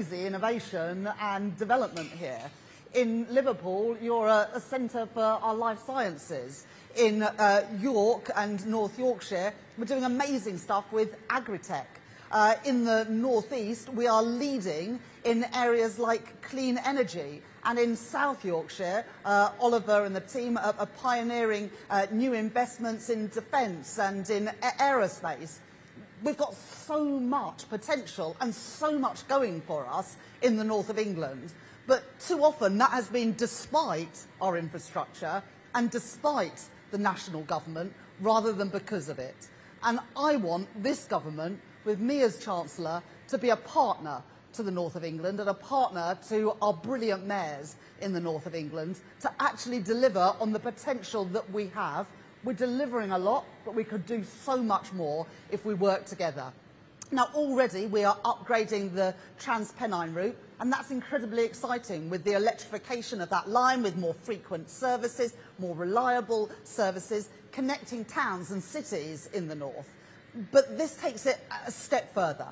innovation and development here. In Liverpool, you're a centre for our life sciences. In York and North Yorkshire, we're doing amazing stuff with agri-tech. In the North East, we are leading in areas like clean energy. And in South Yorkshire, Oliver and the team are pioneering new investments in defence and in aerospace. We've got so much potential and so much going for us in the north of England. But too often that has been despite our infrastructure and despite the national government rather than because of it. And I want this government, with me as Chancellor, to be a partner to the north of England and a partner to our brilliant mayors in the north of England to actually deliver on the potential that we have. We're delivering a lot, but we could do so much more if we work together. Now, already we are upgrading the Transpennine route, and that's incredibly exciting with the electrification of that line, with more frequent services, more reliable services, connecting towns and cities in the north. But this takes it a step further.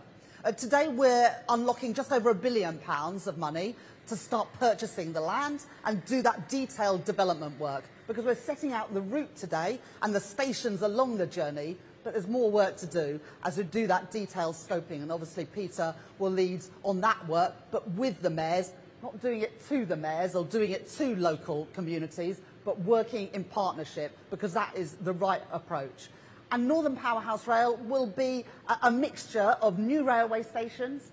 Today we're unlocking just over £1 billion of money to start purchasing the land and do that detailed development work, because we're setting out the route today and the stations along the journey, but there's more work to do as we do that detailed scoping, and obviously Peter will lead on that work, but with the mayors, not doing it to the mayors or doing it to local communities, but working in partnership, because that is the right approach. And Northern Powerhouse Rail will be a mixture of new railway stations,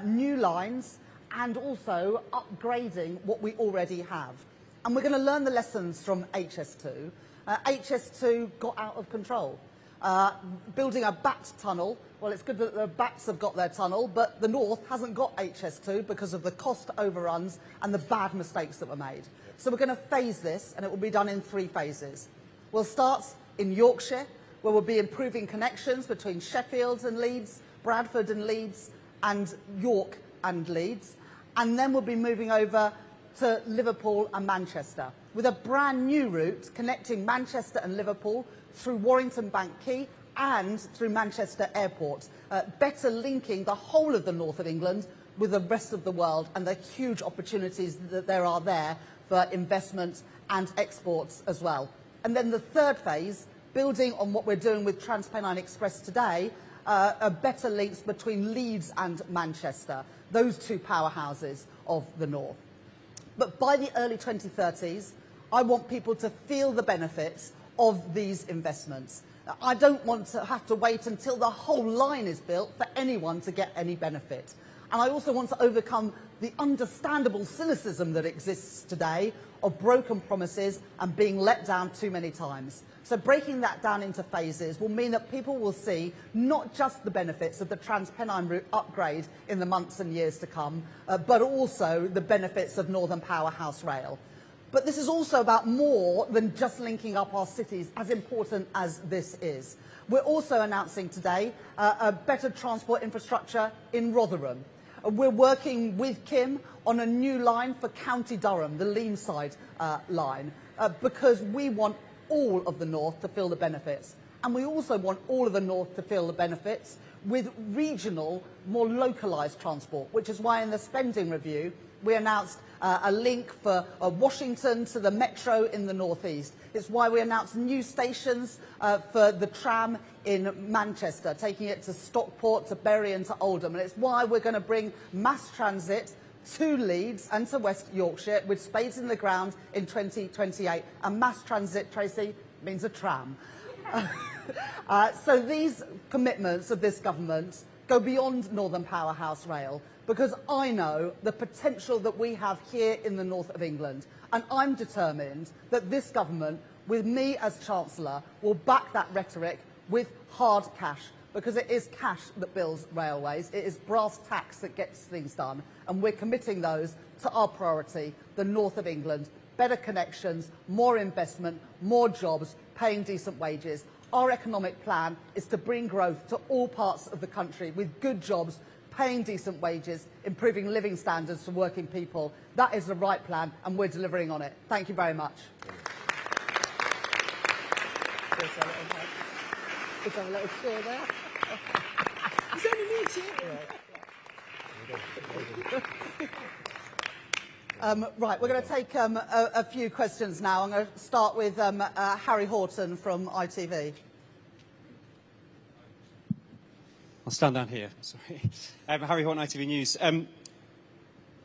new lines, and also upgrading what we already have. And we're going to learn the lessons from HS2. HS2 got out of control. Building a bat tunnel, well, it's good that the bats have got their tunnel, but the north hasn't got HS2 because of the cost overruns and the bad mistakes that were made. So we're going to phase this, and it will be done in 3 phases. We'll start in Yorkshire, where we'll be improving connections between Sheffield and Leeds, Bradford and Leeds, and York and Leeds. And then we'll be moving over to Liverpool and Manchester, with a brand new route connecting Manchester and Liverpool through Warrington Bank Quay and through Manchester Airport, better linking the whole of the north of England with the rest of the world and the huge opportunities that there are there for investment and exports as well. And then the third phase, building on what we're doing with Transpennine Express today, better links between Leeds and Manchester, those 2 powerhouses of the north. But by the early 2030s, I want people to feel the benefits of these investments. I don't want to have to wait until the whole line is built for anyone to get any benefit. And I also want to overcome the understandable cynicism that exists today of broken promises and being let down too many times. So breaking that down into phases will mean that people will see not just the benefits of the Transpennine route upgrade in the months and years to come, but also the benefits of Northern Powerhouse Rail. But this is also about more than just linking up our cities, as important as this is. We're also announcing today a better transport infrastructure in Rotherham. We're working with Kim on a new line for County Durham, the Leamside line, because we want all of the north to feel the benefits. And we also want all of the north to feel the benefits with regional, more localised transport, which is why in the spending review we announced a link for Washington to the metro in the northeast. It's why we announced new stations for the tram in Manchester, taking it to Stockport, to Bury and to Oldham. And it's why we're going to bring mass transit to Leeds and to West Yorkshire with spades in the ground in 2028. And mass transit, Tracy, means a tram. So these commitments of this government go beyond Northern Powerhouse Rail, because I know the potential that we have here in the north of England. And I'm determined that this government, with me as Chancellor, will back that rhetoric with hard cash, because it is cash that builds railways. It is brass tacks that gets things done. And we're committing those to our priority, the north of England. Better connections, more investment, more jobs, paying decent wages. Our economic plan is to bring growth to all parts of the country with good jobs, paying decent wages, improving living standards for working people. That is the right plan, and we're delivering on it. Thank you very much. Is there a little cheer there? Is there any need cheer? Yeah. Right, we're going to take a few questions now. I'm going to start with Harry Horton from ITV. I'll stand down here, sorry. Harry Horton, ITV News.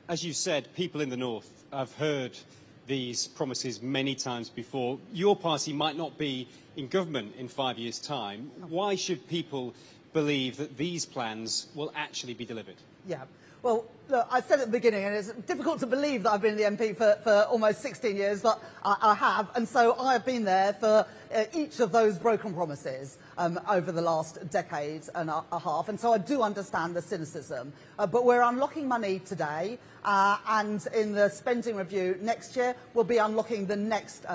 As you said, people in the North have heard these promises many times before. Your party might not be in government in 5 years' time. Why should people believe that these plans will actually be delivered? Yeah. Well, look, I said at the beginning, and it's difficult to believe that I've been the MP for almost 16 years, but I have. And so I have been there for each of those broken promises over the last decade and a half. And so I do understand the cynicism. But we're unlocking money today. And in the spending review next year, we'll be unlocking the next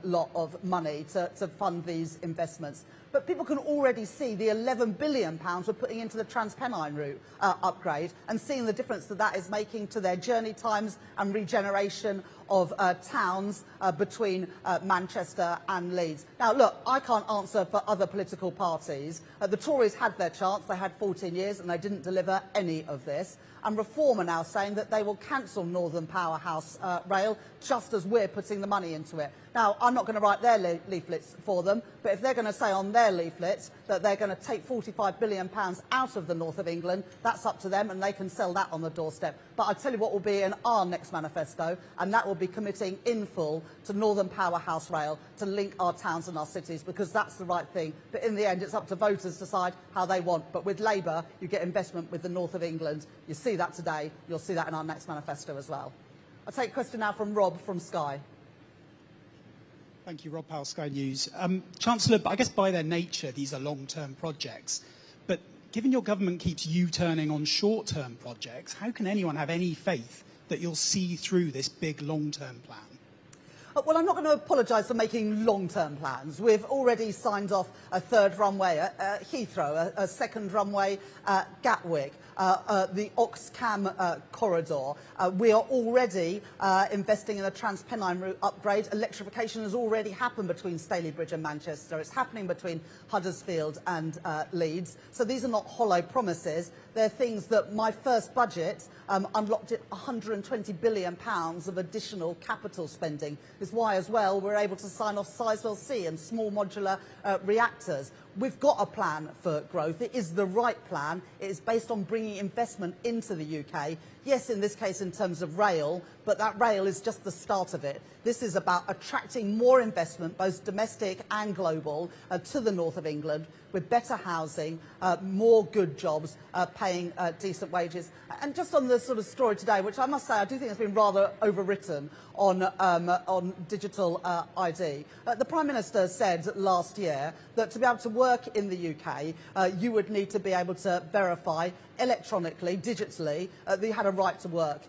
lot of money to fund these investments. But people can already see the £11 billion we're putting into the Transpennine route upgrade and seeing the difference that that is making to their journey times and regeneration of towns between Manchester and Leeds. Now, look, I can't answer for other political parties. The Tories had their chance. They had 14 years and they didn't deliver any of this. And Reform are now saying that they will cancel Northern Powerhouse Rail just as we're putting the money into it. Now, I'm not going to write their leaflets for them, but if they're going to say on their leaflets that they're going to take £45 billion out of the north of England, that's up to them and they can sell that on the doorstep. But I'll tell you what will be in our next manifesto, and that will be committing in full to Northern Powerhouse Rail to link our towns and our cities, because that's the right thing. But in the end, it's up to voters to decide how they want. But with Labour, you get investment with the north of England. You see that today. You'll see that in our next manifesto as well. I'll take a question now from Rob from Sky. Thank you, Rob Powell, Sky News. Chancellor, I guess by their nature, these are long-term projects. But given your government keeps U-turning on short-term projects, how can anyone have any faith that you'll see through this big long-term plan? Well, I'm not going to apologise for making long-term plans. We've already signed off a third runway at Heathrow, a second runway at Gatwick, the Oxcam corridor. We are already investing in a Transpennine route upgrade. Electrification has already happened between Stalybridge and Manchester. It's happening between Huddersfield and Leeds. So these are not hollow promises. They're things that my first budget unlocked £120 billion of additional capital spending. Is why, as well, we're able to sign off Sizewell C and small modular reactors. We've got a plan for growth. It is the right plan. It is based on bringing investment into the UK. Yes, in this case, in terms of rail, but that rail is just the start of it. This is about attracting more investment, both domestic and global, to the north of England, with better housing, more good jobs, paying decent wages. And just on the sort of story today, which I must say I do think has been rather overwritten on digital ID. The Prime Minister said last year that to be able to work in the UK, you would need to be able to verify electronically, digitally, that you had a right to work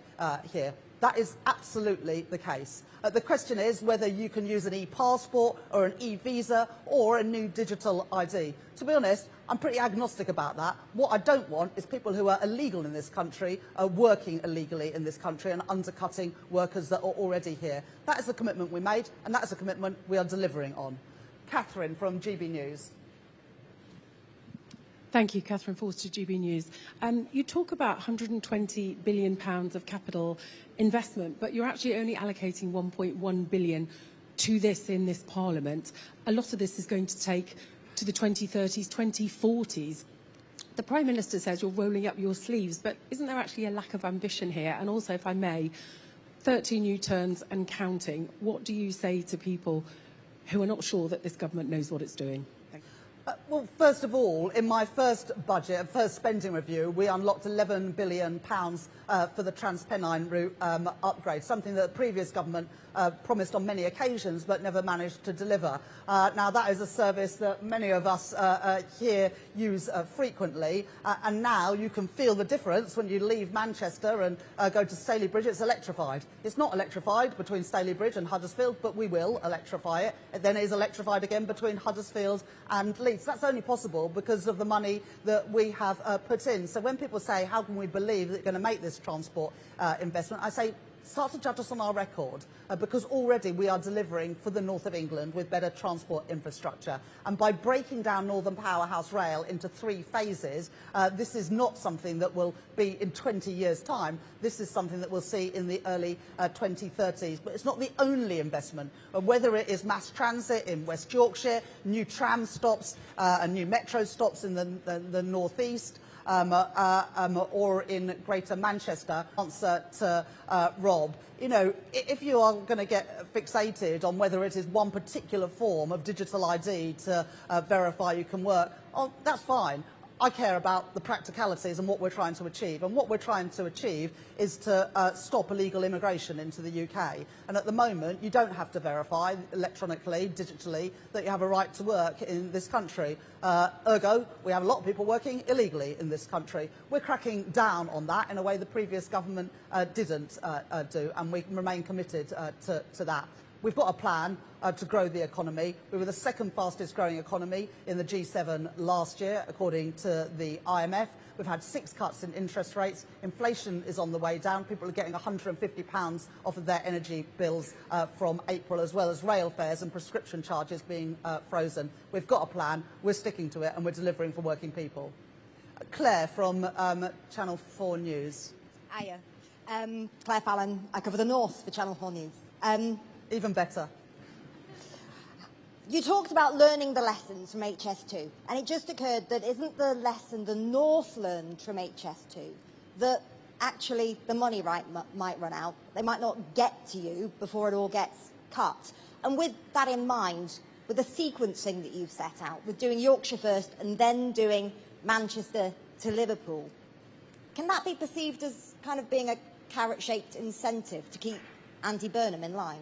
here. That is absolutely the case. The question is whether you can use an e-passport or an e-visa or a new digital ID. To be honest, I'm pretty agnostic about that. What I don't want is people who are illegal in this country working illegally in this country and undercutting workers that are already here. That is the commitment we made, and that is a commitment we are delivering on. Catherine from GB News. Thank you, Catherine Forster, GB News. You talk about £120 billion of capital investment, but you're actually only allocating £1.1 billion to this in this Parliament. A lot of this is going to take to the 2030s, 2040s. The Prime Minister says you're rolling up your sleeves, but isn't there actually a lack of ambition here? And also, if I may, 13 U-turns and counting. What do you say to people who are not sure that this government knows what it's doing? Well, first of all, in my first budget, first spending review, we unlocked £11 billion for the Transpennine route upgrade, something that the previous government promised on many occasions but never managed to deliver. Now, that is a service that many of us here use frequently, and now you can feel the difference when you leave Manchester and go to Stalybridge. It's electrified. It's not electrified between Stalybridge and Huddersfield, but we will electrify it. It then is electrified again between Huddersfield and Leeds. That's only possible because of the money that we have put in. So when people say, how can we believe that you're going to make this transport investment, I say, start to judge us on our record, because already we are delivering for the north of England with better transport infrastructure. And by breaking down Northern Powerhouse Rail into 3 phases, this is not something that will be in 20 years' time. This is something that we'll see in the early 2030s. But it's not the only investment. Whether it is mass transit in West Yorkshire, new tram stops and new metro stops in the northeast, or in Greater Manchester. Answer to Rob, you know, if you are going to get fixated on whether it is one particular form of digital ID to verify you can work, oh, that's fine. I care about the practicalities and what we're trying to achieve. And what we're trying to achieve is to stop illegal immigration into the UK. And at the moment, you don't have to verify electronically, digitally, that you have a right to work in this country. Ergo, we have a lot of people working illegally in this country. We're cracking down on that in a way the previous government didn't do, and we remain committed to that. We've got a plan to grow the economy. We were the 2nd fastest growing economy in the G7 last year, according to the IMF. We've had 6 cuts in interest rates. Inflation is on the way down. People are getting £150 off of their energy bills from April, as well as rail fares and prescription charges being frozen. We've got a plan. We're sticking to it, and we're delivering for working people. Claire from Channel 4 News. Hiya. Claire Fallon. I cover the North for Channel 4 News. Even better. You talked about learning the lessons from HS2, and it just occurred that isn't the lesson the North learned from HS2 that actually the money might run out, they might not get to you before it all gets cut? And with that in mind, with the sequencing that you've set out, with doing Yorkshire first and then doing Manchester to Liverpool, can that be perceived as kind of being a carrot-shaped incentive to keep Andy Burnham in line?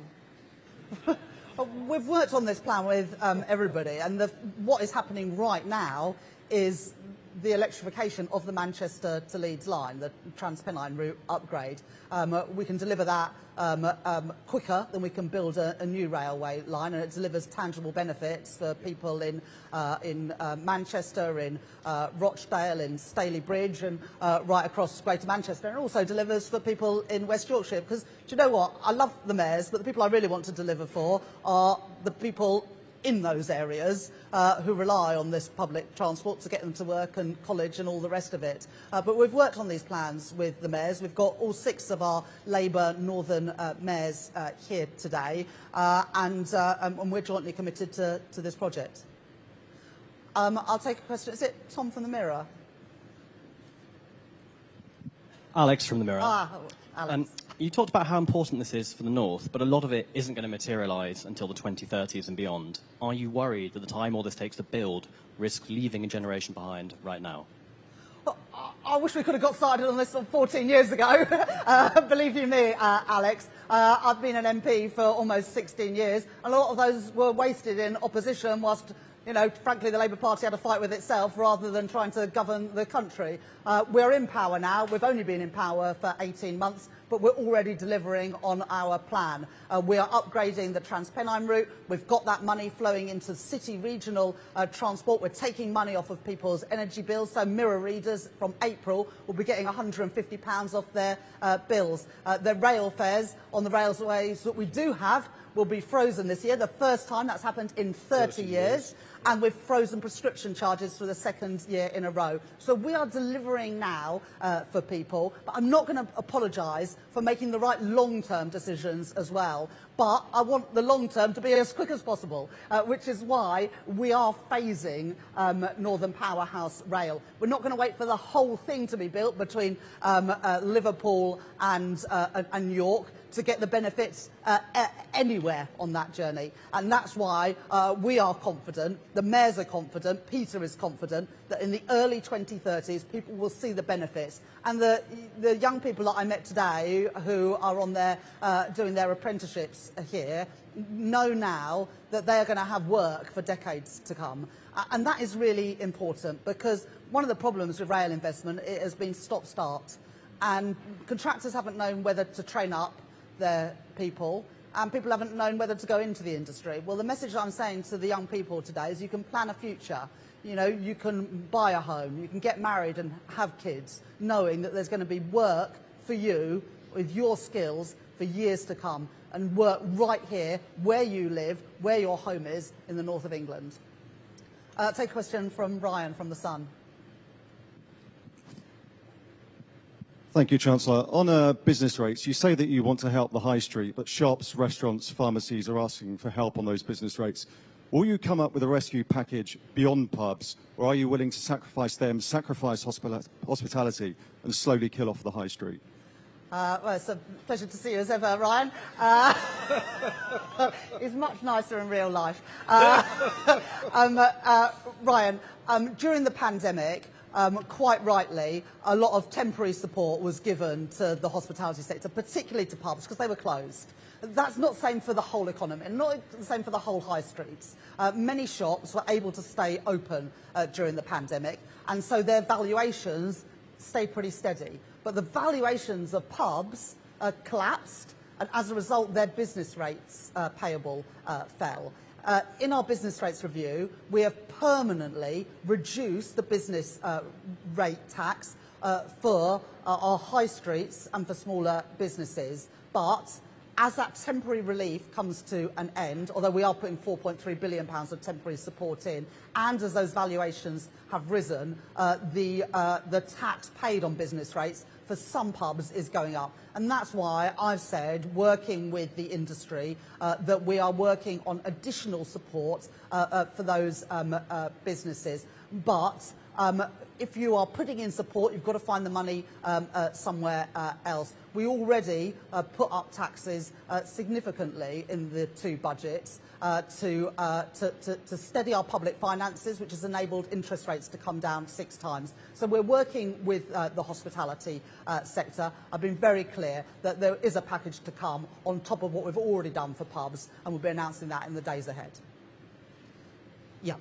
We've worked on this plan with everybody, and what is happening right now is the electrification of the Manchester to Leeds line, the Transpennine route upgrade. We can deliver that quicker than we can build a new railway line, and it delivers tangible benefits for people in Manchester, in Rochdale, in Staley Bridge, and right across Greater Manchester. And it also delivers for people in West Yorkshire, because do you know what? I love the mayors, but the people I really want to deliver for are the people in those areas who rely on this public transport to get them to work and college and all the rest of it. But we've worked on these plans with the mayors. We've got all 6 of our Labour Northern mayors here today, and we're jointly committed to this project. I'll take a question. Is it Tom from the Mirror? Alex from the Mirror. Alex. You talked about how important this is for the North, but a lot of it isn't going to materialise until the 2030s and beyond. Are you worried that the time all this takes to build risks leaving a generation behind right now? Well, I wish we could have got started on this 14 years ago. Believe you me, Alex. I've been an MP for almost 16 years. A lot of those were wasted in opposition whilst, you know, frankly, the Labour Party had a fight with itself rather than trying to govern the country. We're in power now. We've only been in power for 18 months, but we're already delivering on our plan. We are upgrading the Transpennine route. We've got that money flowing into city regional transport. We're taking money off of people's energy bills. So mirror readers from April will be getting £150 off their bills. The rail fares on the railways that we do have will be frozen this year, the first time that's happened in 30 years. And we've frozen prescription charges for the 2nd year in a row. So we are delivering now for people, but I'm not going to apologise for making the right long-term decisions as well. But I want the long-term to be as quick as possible, which is why we are phasing Northern Powerhouse Rail. We're not going to wait for the whole thing to be built between Liverpool and York to get the benefits anywhere on that journey. And that's why we are confident, the mayors are confident, Peter is confident, that in the early 2030s people will see the benefits. And the young people that I met today who are on their, doing their apprenticeships here know now that they are going to have work for decades to come. And that is really important, because one of the problems with rail investment, it has been stop-start. And contractors haven't known whether to train up their people, and people haven't known whether to go into the industry. Well, the message I'm saying to the young people today is you can plan a future. You know, you can buy a home, you can get married and have kids, knowing that there's going to be work for you with your skills for years to come and work right here, where you live, where your home is, in the north of England. Take a question from Ryan from The Sun. Thank you, Chancellor. On business rates, you say that you want to help the high street, but shops, restaurants, pharmacies are asking for help on those business rates. Will you come up with a rescue package beyond pubs, or are you willing to sacrifice them, sacrifice hospitality, and slowly kill off the high street? Well, it's a pleasure to see you as ever, Ryan. He's much nicer in real life. Ryan, during the pandemic, quite rightly, a lot of temporary support was given to the hospitality sector, particularly to pubs, because they were closed. That's not the same for the whole economy, and not the same for the whole high streets. Many shops were able to stay open during the pandemic, and so their valuations stayed pretty steady. But the valuations of pubs collapsed, and as a result, their business rates payable fell. In our business rates review, we have permanently reduced the business rate tax for our high streets and for smaller businesses. But as that temporary relief comes to an end, although we are putting £4.3 billion of temporary support in, and as those valuations have risen, the tax paid on business rates for some pubs is going up. And that's why I've said, working with the industry, that we are working on additional support for those businesses. But if you are putting in support, you've got to find the money somewhere else. We already put up taxes significantly in the two budgets to steady our public finances, which has enabled interest rates to come down 6 times. So we're working with the hospitality sector. I've been very clear that there is a package to come on top of what we've already done for pubs, and we'll be announcing that in the days ahead. Yep.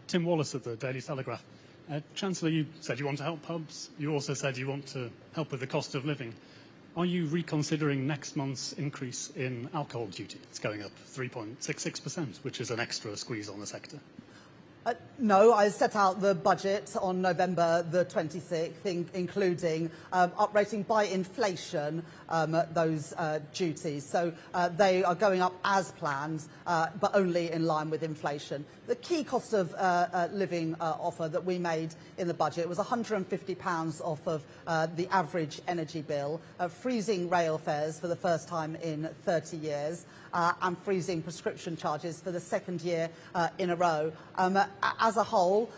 Tim Wallace of the Daily Telegraph. Chancellor, you said you want to help pubs. You also said you want to help with the cost of living. Are you reconsidering next month's increase in alcohol duty? It's going up 3.66%, which is an extra squeeze on the sector. No, I set out the budget on November the 26th, including uprating by inflation those duties. So they are going up as planned, but only in line with inflation. The key cost of living offer that we made in the budget was £150 off of the average energy bill, freezing rail fares for the first time in 30 years, and freezing prescription charges for the second year in a row. As a whole,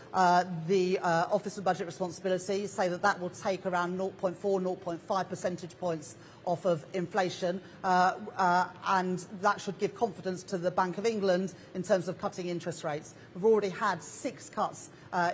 the Office of Budget Responsibility say that that will take around 0.4, 0.5 percentage points off of inflation, and that should give confidence to the Bank of England in terms of cutting interest rates. We've already had 6 cuts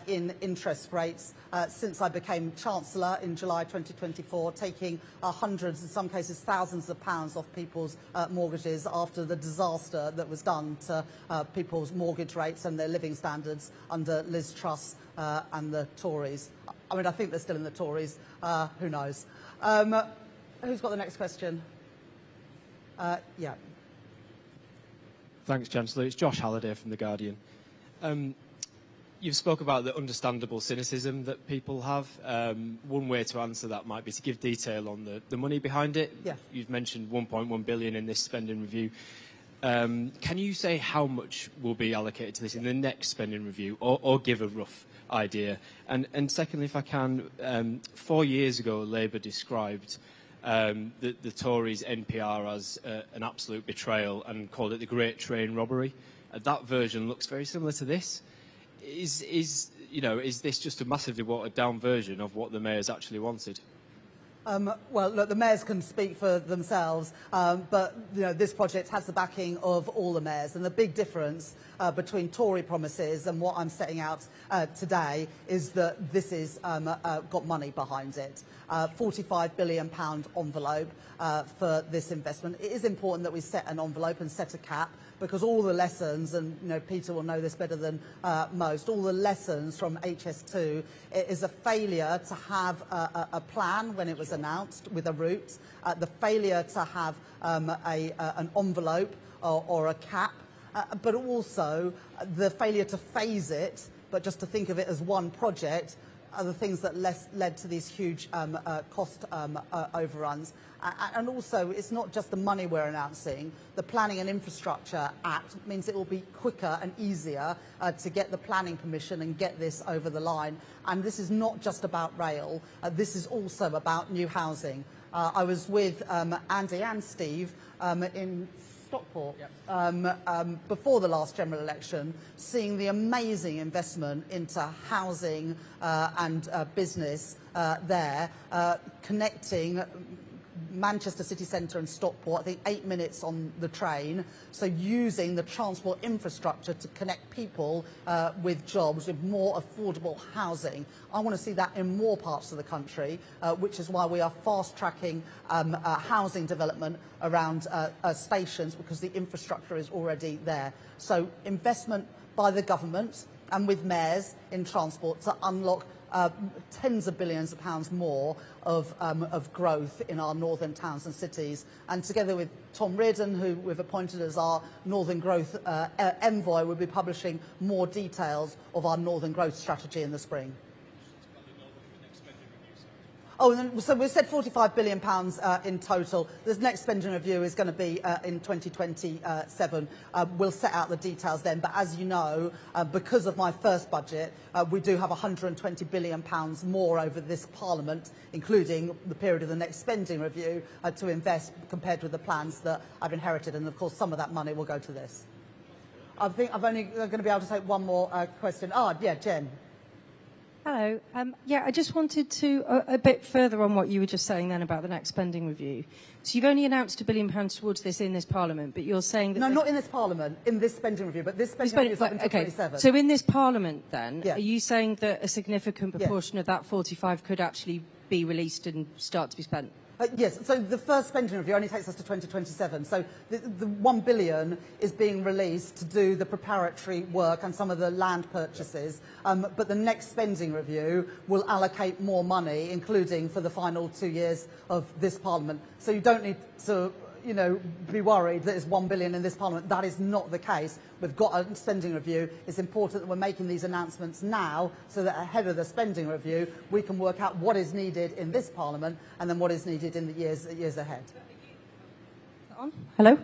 in interest rates since I became Chancellor in July 2024, taking hundreds, in some cases thousands of pounds off people's mortgages after the disaster that was done to people's mortgage rates and their living standards under Liz Truss and the Tories. I mean, I think they're still in the Tories. Who knows? Who's got the next question? Yeah. Thanks, Chancellor. It's Josh Halliday from The Guardian. You've spoke about the understandable cynicism that people have. One way to answer that might be to give detail on the money behind it. Yeah. You've mentioned 1.1 billion in this spending review. Can you say how much will be allocated to this in the next spending review, or give a rough idea? And secondly, if I can, 4 years ago, Labour described the Tories' NPR as an absolute betrayal and called it the Great Train Robbery. That version looks very similar to this. Is this just a massively watered down version of what the mayors actually wanted? Well, look, the mayors can speak for themselves, but this project has the backing of all the mayors, and the big difference between Tory promises and what I'm setting out today is that this is got money behind it. £45 billion envelope for this investment. It is important that we set an envelope and set a cap, because all the lessons, and Peter will know this better than most, all the lessons from HS2 is a failure to have a plan when it was announced with a route, the failure to have an envelope or a cap, but also the failure to phase it, but just to think of it as one project, are the things that led to these huge cost overruns. And also, it's not just the money we're announcing. The Planning and Infrastructure Act means it will be quicker and easier to get the planning permission and get this over the line. And this is not just about rail. This is also about new housing. I was with Andy and Steve in Stockport before the last general election, seeing the amazing investment into housing and business there, connecting Manchester city centre and Stockport, I think 8 minutes on the train, so using the transport infrastructure to connect people with jobs, with more affordable housing. I want to see that in more parts of the country, which is why we are fast-tracking housing development around stations, because the infrastructure is already there. So investment by the government and with mayors in transport to unlock tens of billions of pounds more of growth in our northern towns and cities. And together with Tom Reardon, who we've appointed as our Northern Growth Envoy, we'll be publishing more details of our Northern Growth Strategy in the spring. Oh, and so we've said £45 billion in total. This next spending review is going to be in 2027. We'll set out the details then. But as you know, because of my first budget, we do have £120 billion more over this Parliament, including the period of the next spending review, to invest compared with the plans that I've inherited. And of course, some of that money will go to this. I think I'm only going to be able to take one more question. Yeah, Jen. Hello. Yeah, I just wanted to, a bit further on what you were just saying then about the next spending review. So you've only announced £1 billion towards this in this Parliament, but you're saying that... No, not in this Parliament, in this spending review, but this spending review is up until 27. So in this Parliament then, are you saying that a significant proportion of that 45 could actually be released and start to be spent? Yes, so the first spending review only takes us to 2027. So the £1 billion is being released to do the preparatory work and some of the land purchases. But the next spending review will allocate more money, including for the final 2 years of this Parliament. So you don't need to, be worried that it's £1 billion in this Parliament. That is not the case. We've got a spending review. It's important that we're making these announcements now so that ahead of the spending review we can work out what is needed in this Parliament and then what is needed in the years ahead. Hello?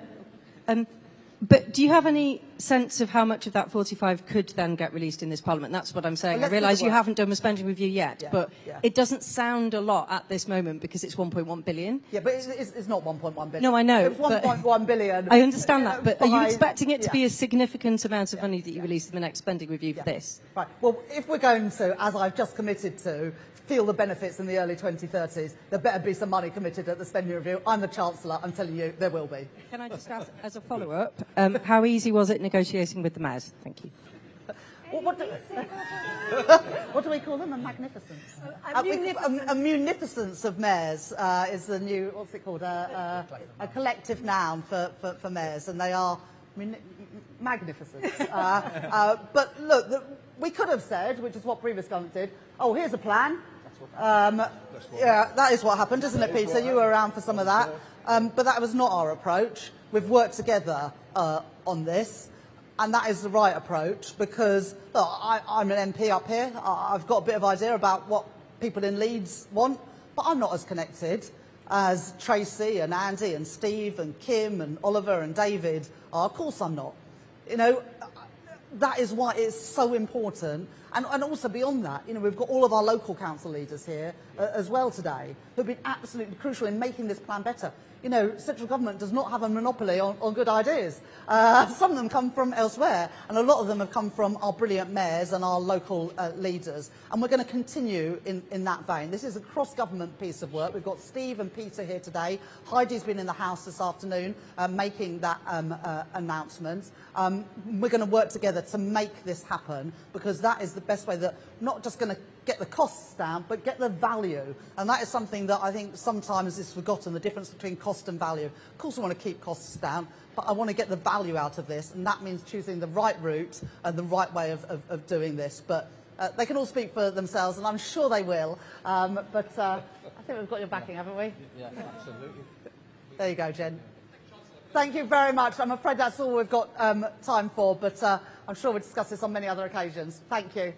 But do you have any sense of how much of that 45 could then get released in this Parliament? That's what I'm saying. Well, I realise you haven't done a spending review yet, but it doesn't sound a lot at this moment because it's 1.1 billion. Yeah, but it's not 1.1 billion. No, I know. It's 1.1 billion. I understand that, but are you expecting it to be a significant amount of money that you release in the next spending review for this? Right. Well, if we're going to, as I've just committed to, feel the benefits in the early 2030s, there better be some money committed at the spending review. I'm the Chancellor. I'm telling you, there will be. Can I just ask, as a follow-up, how easy was it negotiating with the mayors? Thank you. What do we call them? A magnificence? A munificence of mayors is the new, what's it called? A collective noun for mayors, and they are magnificent. But look, we could have said, which is what previous government did, oh, here's a plan. Yeah, that is what happened, isn't it, Peter? You were around for some of that. But that was not our approach. We've worked together on this, and that is the right approach because, look, I'm an MP up here. I've got a bit of idea about what people in Leeds want, but I'm not as connected as Tracy and Andy and Steve and Kim and Oliver and David are. Of course I'm not. That is why it's so important. And also beyond that, we've got all of our local council leaders here as well today who've been absolutely crucial in making this plan better. Central government does not have a monopoly on good ideas. Some of them come from elsewhere, and a lot of them have come from our brilliant mayors and our local leaders. And we're going to continue in that vein. This is a cross-government piece of work. We've got Steve and Peter here today. Heidi's been in the House this afternoon making that announcement. We're going to work together to make this happen because that is the best way that not just going to get the costs down, but get the value. And that is something that I think sometimes is forgotten, the difference between cost and value. Of course I want to keep costs down, but I want to get the value out of this, and that means choosing the right route and the right way of doing this. But they can all speak for themselves, and I'm sure they will. I think we've got your backing, haven't we? Yeah, absolutely. There you go, Jen. Thank you very much. I'm afraid that's all we've got time for, but I'm sure we'll discuss this on many other occasions. Thank you.